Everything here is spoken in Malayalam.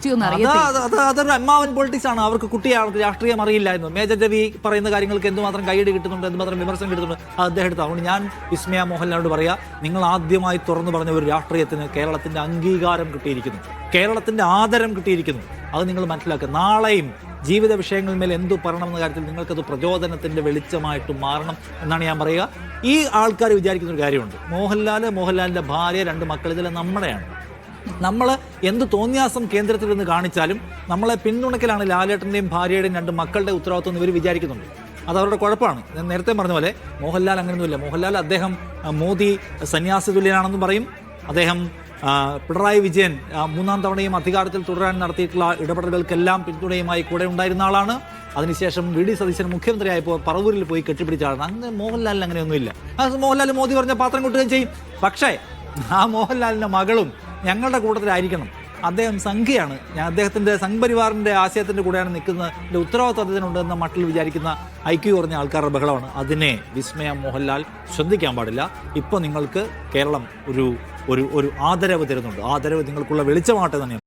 സൃഷ്ടിയൊന്നും അറിയത്തില്ല. അതൊരു അമ്മാവൻ പൊളിറ്റിക്സ് ആണ്. അവർക്ക് കുട്ടിയാണ്, രാഷ്ട്രീയം അറിയില്ലായിരുന്നു. മേജർ രവി പറയുന്ന കാര്യങ്ങൾക്ക് എന്തുമാത്രം കൈയടി കിട്ടുന്നുണ്ട്, എന്തുമാത്രം വിമർശനം കിട്ടുന്നുണ്ട്, അത് അദ്ദേഹം എടുത്തു. അതുകൊണ്ട് ഞാൻ വിസ്മയ മോഹൻലാലിനോട് പറയാ, നിങ്ങൾ ആദ്യമായി തുറന്നു പറഞ്ഞ ഒരു രാഷ്ട്രീയത്തിന് കേരളത്തിന്റെ അംഗീകാരം കിട്ടിയിരിക്കുന്നു, കേരളത്തിന്റെ ആദരം കിട്ടിയിരിക്കുന്നു. അത് നിങ്ങൾ മനസ്സിലാക്കുക. നാളെയും ജീവിത വിഷയങ്ങളിന്മേൽ എന്തു പറയണമെന്ന കാര്യത്തിൽ നിങ്ങൾക്കത് പ്രചോദനത്തിന്റെ വെളിച്ചമായിട്ട് മാറണം എന്നാണ് ഞാൻ പറയുക. ഈ ആൾക്കാർ വിചാരിക്കുന്ന ഒരു കാര്യമുണ്ട്, മോഹൻലാലിന്റെ ഭാര്യ, 2 മക്കൾ, ഇതെല്ലാം നമ്മുടെയാണ്. നമ്മൾ എന്ത് തോന്നിയാസം കേന്ദ്രത്തിൽ നിന്ന് കാണിച്ചാലും നമ്മളെ പിന്തുണയ്ക്കലാണ് ലാലേട്ടൻ്റെയും ഭാര്യയുടെയും 2 മക്കളുടെ ഉത്തരവാദിത്വം ഇവർ വിചാരിക്കുന്നുണ്ട്. അത് അവരുടെ കുഴപ്പമാണ്. ഞാൻ നേരത്തെ പറഞ്ഞ പോലെ മോഹൻലാൽ അങ്ങനെയൊന്നുമില്ല. മോഹൻലാൽ അദ്ദേഹം മോദി സന്യാസി തുല്യനാണെന്നും പറയും. അദ്ദേഹം പിണറായി വിജയൻ 3ാം തവണയും അധികാരത്തിൽ തുടരാൻ നടത്തിയിട്ടുള്ള ഇടപെടലുകൾക്കെല്ലാം പിന്തുണയുമായി കൂടെ ഉണ്ടായിരുന്ന ആളാണ്. അതിനുശേഷം വി ഡി സതീശൻ മുഖ്യമന്ത്രിയായപ്പോൾ പറവൂരിൽ പോയി കെട്ടിപ്പിടിച്ച ആളാണ്. അങ്ങനെ മോഹൻലാലിന് അങ്ങനെയൊന്നുമില്ല. അത് മോഹൻലാൽ മോദി പറഞ്ഞ പാത്രം കൊട്ടുകയും ചെയ്യും. പക്ഷേ ആ മോഹൻലാലിൻ്റെ മകളും ഞങ്ങളുടെ കൂട്ടത്തിലായിരിക്കണം. അദ്ദേഹം സംഘിയാണ്, ഞാൻ അദ്ദേഹത്തിൻ്റെ സംഘപരിവാറിൻ്റെ ആശയത്തിൻ്റെ കൂടെയാണ് നിൽക്കുന്നത്, ഉത്തരവാദിത്വം അദ്ദേഹത്തിനുണ്ടെന്ന മട്ടിൽ വിചാരിക്കുന്ന ഐക്യു കുറഞ്ഞ ആൾക്കാരുടെ ബഹളമാണ്. അതിനെ വിസ്മയ മോഹൻലാൽ ശ്രദ്ധിക്കാൻ പാടില്ല. ഇപ്പോൾ നിങ്ങൾക്ക് കേരളം ഒരു ആദരവ് തരുന്നുണ്ട്. ആദരവ് നിങ്ങൾക്കുള്ള വെളിച്ചമാട്ടെ തന്നെ.